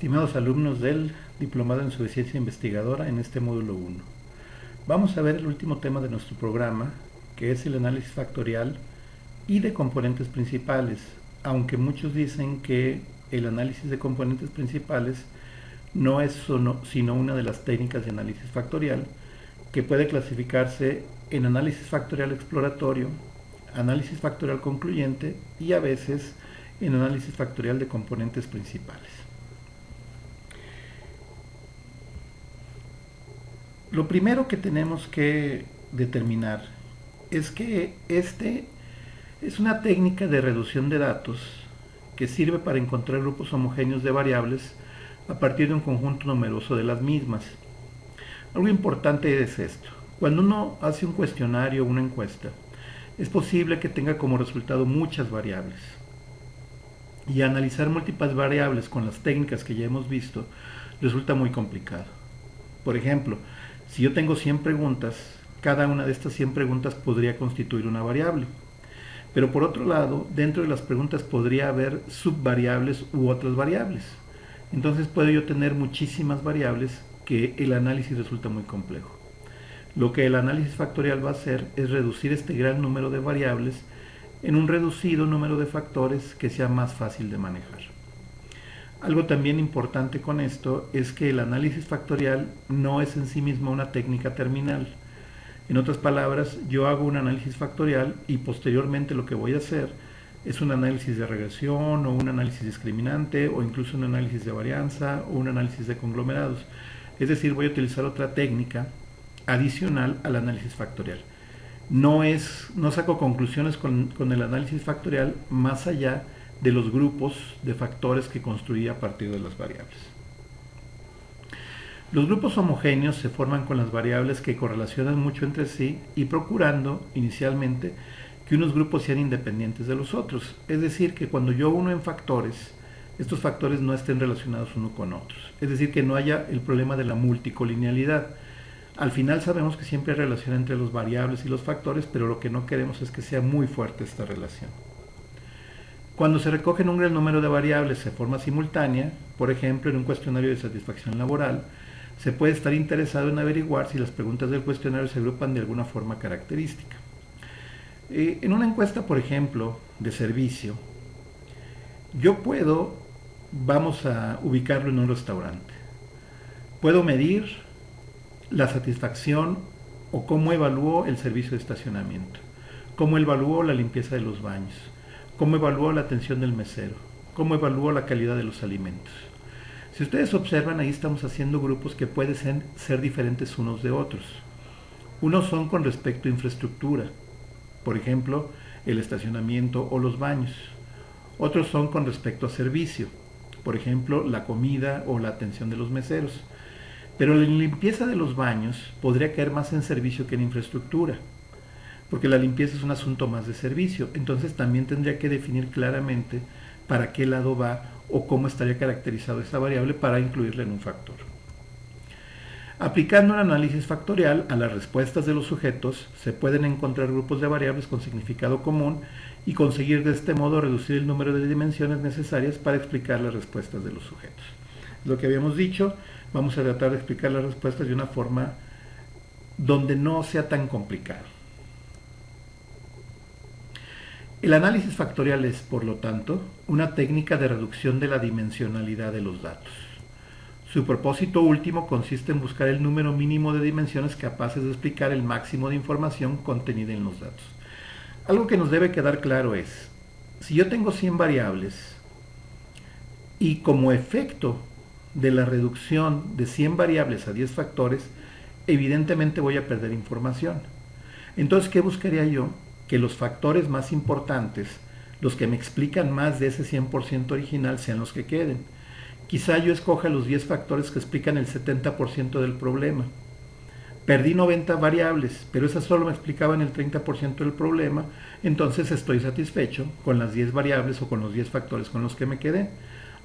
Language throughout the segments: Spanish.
Estimados alumnos del Diplomado en Suficiencia Investigadora en este módulo 1. Vamos a ver el último tema de nuestro programa, que es el análisis factorial y de componentes principales, aunque muchos dicen que el análisis de componentes principales no es sino una de las técnicas de análisis factorial, que puede clasificarse en análisis factorial exploratorio, análisis factorial concluyente y a veces en análisis factorial de componentes principales. Lo primero que tenemos que determinar es que este es una técnica de reducción de datos que sirve para encontrar grupos homogéneos de variables a partir de un conjunto numeroso de las mismas. Algo importante es esto. Cuando uno hace un cuestionario o una encuesta, es posible que tenga como resultado muchas variables. Y analizar múltiples variables con las técnicas que ya hemos visto resulta muy complicado. Por ejemplo, si yo tengo 100 preguntas, cada una de estas 100 preguntas podría constituir una variable. Pero por otro lado, dentro de las preguntas podría haber subvariables u otras variables. Entonces puedo yo tener muchísimas variables que el análisis resulta muy complejo. Lo que el análisis factorial va a hacer es reducir este gran número de variables en un reducido número de factores que sea más fácil de manejar. Algo también importante con esto es que el análisis factorial no es en sí mismo una técnica terminal. En otras palabras, yo hago un análisis factorial y posteriormente lo que voy a hacer es un análisis de regresión o un análisis discriminante o incluso un análisis de varianza o un análisis de conglomerados. Es decir, voy a utilizar otra técnica adicional al análisis factorial. No saco conclusiones con el análisis factorial más allá de los grupos de factores que construí a partir de las variables. Los grupos homogéneos se forman con las variables que correlacionan mucho entre sí y procurando, inicialmente, que unos grupos sean independientes de los otros. Es decir, que cuando yo uno en factores, estos factores no estén relacionados uno con otros. Es decir, que no haya el problema de la multicolinealidad. Al final sabemos que siempre hay relación entre las variables y los factores, pero lo que no queremos es que sea muy fuerte esta relación. Cuando se recogen un gran número de variables de forma simultánea, por ejemplo en un cuestionario de satisfacción laboral, se puede estar interesado en averiguar si las preguntas del cuestionario se agrupan de alguna forma característica. En una encuesta, por ejemplo, de servicio, vamos a ubicarlo en un restaurante. Puedo medir la satisfacción o cómo evalúo el servicio de estacionamiento, cómo evalúo la limpieza de los baños, cómo evalúo la atención del mesero, cómo evalúo la calidad de los alimentos. Si ustedes observan, ahí estamos haciendo grupos que pueden ser diferentes unos de otros. Unos son con respecto a infraestructura, por ejemplo, el estacionamiento o los baños. Otros son con respecto a servicio, por ejemplo, la comida o la atención de los meseros. Pero la limpieza de los baños podría caer más en servicio que en infraestructura, porque la limpieza es un asunto más de servicio. Entonces también tendría que definir claramente para qué lado va o cómo estaría caracterizado esta variable para incluirla en un factor. Aplicando un análisis factorial a las respuestas de los sujetos, se pueden encontrar grupos de variables con significado común y conseguir de este modo reducir el número de dimensiones necesarias para explicar las respuestas de los sujetos. Lo que habíamos dicho, vamos a tratar de explicar las respuestas de una forma donde no sea tan complicado. El análisis factorial es, por lo tanto, una técnica de reducción de la dimensionalidad de los datos. Su propósito último consiste en buscar el número mínimo de dimensiones capaces de explicar el máximo de información contenida en los datos. Algo que nos debe quedar claro es, si yo tengo 100 variables y como efecto de la reducción de 100 variables a 10 factores, evidentemente voy a perder información. Entonces, ¿qué buscaría yo? Que los factores más importantes, los que me explican más de ese 100% original, sean los que queden. Quizá yo escoja los 10 factores que explican el 70% del problema. Perdí 90 variables, pero esas solo me explicaban el 30% del problema, entonces estoy satisfecho con las 10 variables o con los 10 factores con los que me quedé.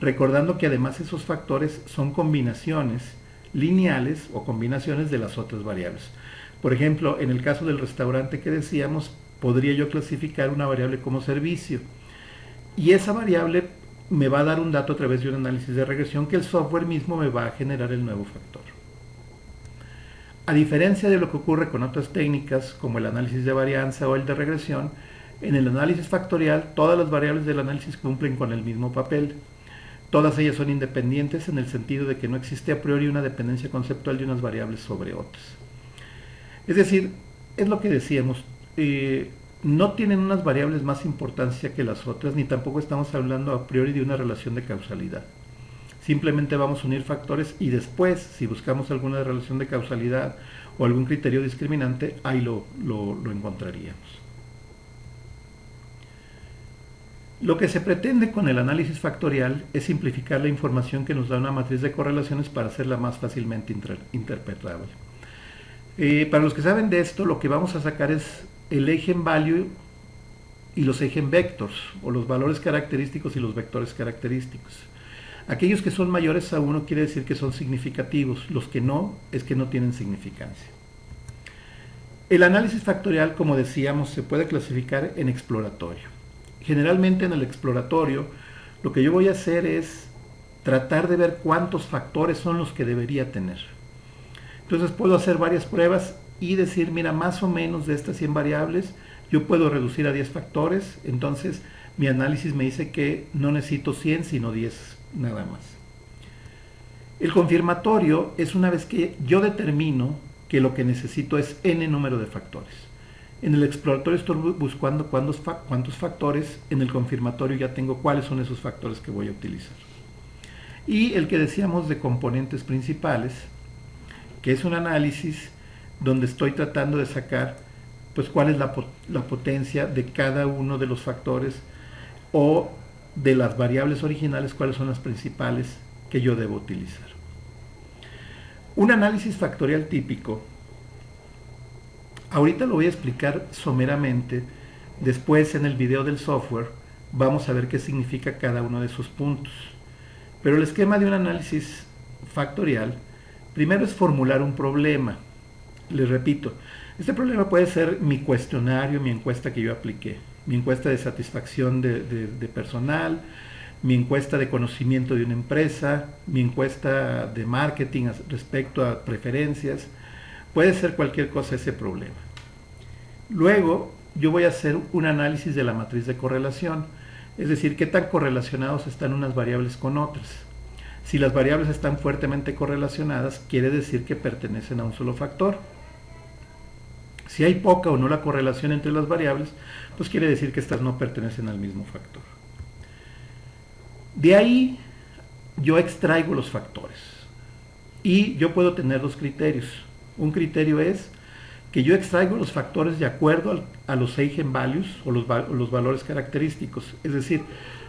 Recordando que además esos factores son combinaciones lineales o combinaciones de las otras variables. Por ejemplo, en el caso del restaurante que decíamos, podría yo clasificar una variable como servicio y esa variable me va a dar un dato a través de un análisis de regresión que el software mismo me va a generar el nuevo factor. A diferencia de lo que ocurre con otras técnicas como el análisis de varianza o el de regresión, en el análisis factorial todas las variables del análisis cumplen con el mismo papel. Todas ellas son independientes en el sentido de que no existe a priori una dependencia conceptual de unas variables sobre otras. Es decir, es lo que decíamos, no tienen unas variables más importancia que las otras, ni tampoco estamos hablando a priori de una relación de causalidad. Simplemente vamos a unir factores y después, si buscamos alguna relación de causalidad o algún criterio discriminante, ahí lo encontraríamos. Lo que se pretende con el análisis factorial es simplificar la información que nos da una matriz de correlaciones para hacerla más fácilmente interpretable. Para los que saben de esto, lo que vamos a sacar es el eigenvalue y los eigenvectors, o los valores característicos y los vectores característicos. Aquellos que son mayores a 1 quiere decir que son significativos, los que no, es que no tienen significancia. El análisis factorial, como decíamos, se puede clasificar en exploratorio. Generalmente en el exploratorio lo que yo voy a hacer es tratar de ver cuántos factores son los que debería tener. Entonces puedo hacer varias pruebas y decir, mira, más o menos de estas 100 variables yo puedo reducir a 10 factores, entonces mi análisis me dice que no necesito 100 sino 10 nada más. El confirmatorio es una vez que yo determino que lo que necesito es n número de factores. En el exploratorio estoy buscando cuántos factores, en el confirmatorio ya tengo cuáles son esos factores que voy a utilizar. Y el que decíamos de componentes principales, que es un análisis donde estoy tratando de sacar pues cuál es la potencia de cada uno de los factores o de las variables originales, cuáles son las principales que yo debo utilizar. Un análisis factorial típico, ahorita lo voy a explicar someramente, después en el video del software vamos a ver qué significa cada uno de esos puntos. Pero el esquema de un análisis factorial, primero es formular un problema. Les repito, este problema puede ser mi cuestionario, mi encuesta que yo apliqué, mi encuesta de satisfacción de personal, mi encuesta de conocimiento de una empresa, mi encuesta de marketing respecto a preferencias. Puede ser cualquier cosa ese problema. Luego yo voy a hacer un análisis de la matriz de correlación, es decir, qué tan correlacionados están unas variables con otras. Si las variables están fuertemente correlacionadas, quiere decir que pertenecen a un solo factor. Si hay poca o nula correlación entre las variables, pues quiere decir que estas no pertenecen al mismo factor. De ahí yo extraigo los factores y yo puedo tener dos criterios. Un criterio es que yo extraigo los factores de acuerdo a los eigenvalues o los valores característicos. Es decir,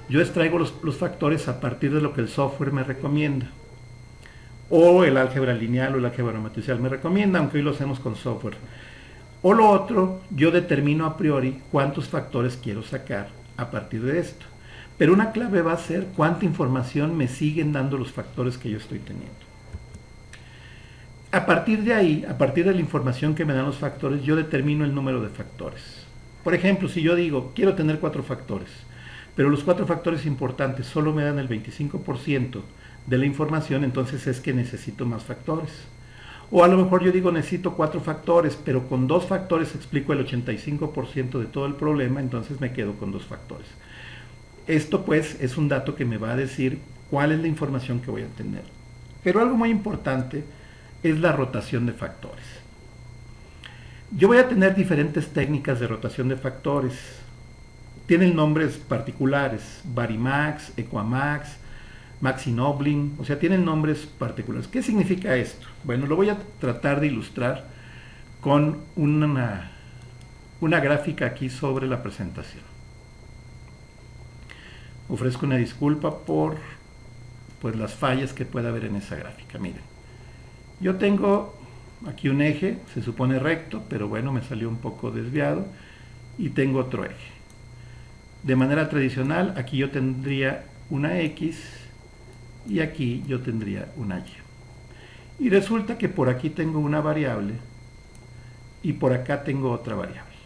yo extraigo los factores a partir de lo que el software me recomienda. O el álgebra lineal o el álgebra matricial me recomienda, aunque hoy lo hacemos con software. O lo otro, yo determino a priori cuántos factores quiero sacar a partir de esto. Pero una clave va a ser cuánta información me siguen dando los factores que yo estoy teniendo. A partir de ahí, a partir de la información que me dan los factores, yo determino el número de factores. Por ejemplo, si yo digo, quiero tener 4 factores, pero los 4 factores importantes solo me dan el 25% de la información, entonces es que necesito más factores. O a lo mejor yo digo, necesito 4 factores, pero con 2 factores explico el 85% de todo el problema, entonces me quedo con 2 factores. Esto pues es un dato que me va a decir cuál es la información que voy a tener. Pero algo muy importante es la rotación de factores. Yo voy a tener diferentes técnicas de rotación de factores. Tienen nombres particulares, Varimax, Equamax, Maxi-Noblin, o sea, tienen nombres particulares. ¿Qué significa esto? Bueno, lo voy a tratar de ilustrar con una gráfica aquí sobre la presentación. Ofrezco una disculpa por pues, las fallas que pueda haber en esa gráfica. Miren, yo tengo aquí un eje, se supone recto, pero bueno, me salió un poco desviado, y tengo otro eje. De manera tradicional, aquí yo tendría una X y aquí yo tendría una Y. Y resulta que por aquí tengo una variable y por acá tengo otra variable.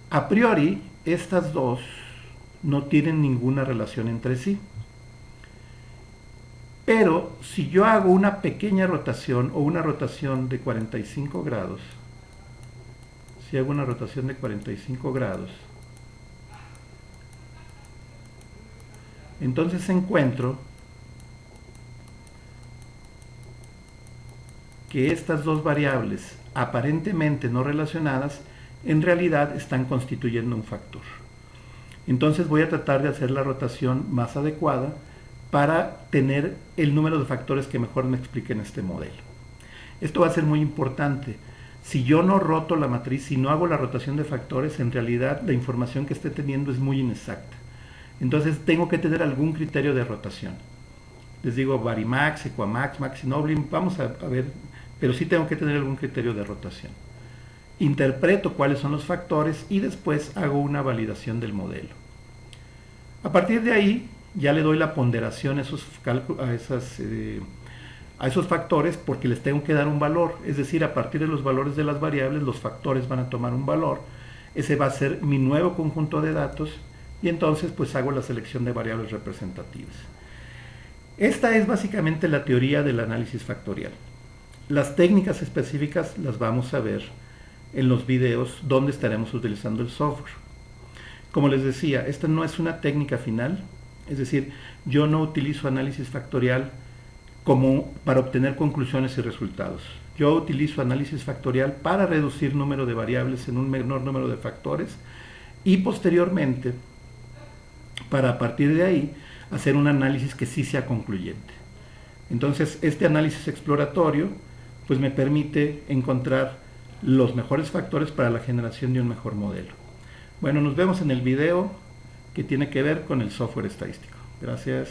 A priori, estas dos no tienen ninguna relación entre sí. Pero si yo hago una pequeña rotación o una rotación de 45 grados, si hago una rotación de 45 grados, entonces encuentro que estas dos variables aparentemente no relacionadas en realidad están constituyendo un factor. Entonces voy a tratar de hacer la rotación más adecuada para tener el número de factores que mejor me expliquen este modelo. Esto va a ser muy importante. Si yo no roto la matriz, si no hago la rotación de factores, en realidad la información que esté teniendo es muy inexacta. Entonces tengo que tener algún criterio de rotación. Les digo Varimax, Equamax, Maxinoblin, vamos a ver, pero sí tengo que tener algún criterio de rotación. Interpreto cuáles son los factores y después hago una validación del modelo. A partir de ahí ya le doy la ponderación a esos factores porque les tengo que dar un valor, es decir, a partir de los valores de las variables los factores van a tomar un valor, ese va a ser mi nuevo conjunto de datos y entonces pues hago la selección de variables representativas. Esta es básicamente la teoría del análisis factorial. Las técnicas específicas las vamos a ver en los videos donde estaremos utilizando el software. Como les decía, esta no es una técnica final, es decir, yo no utilizo análisis factorial como para obtener conclusiones y resultados. Yo utilizo análisis factorial para reducir número de variables en un menor número de factores y posteriormente, para a partir de ahí, hacer un análisis que sí sea concluyente. Entonces, este análisis exploratorio pues me permite encontrar los mejores factores para la generación de un mejor modelo. Bueno, nos vemos en el video que tiene que ver con el software estadístico. Gracias.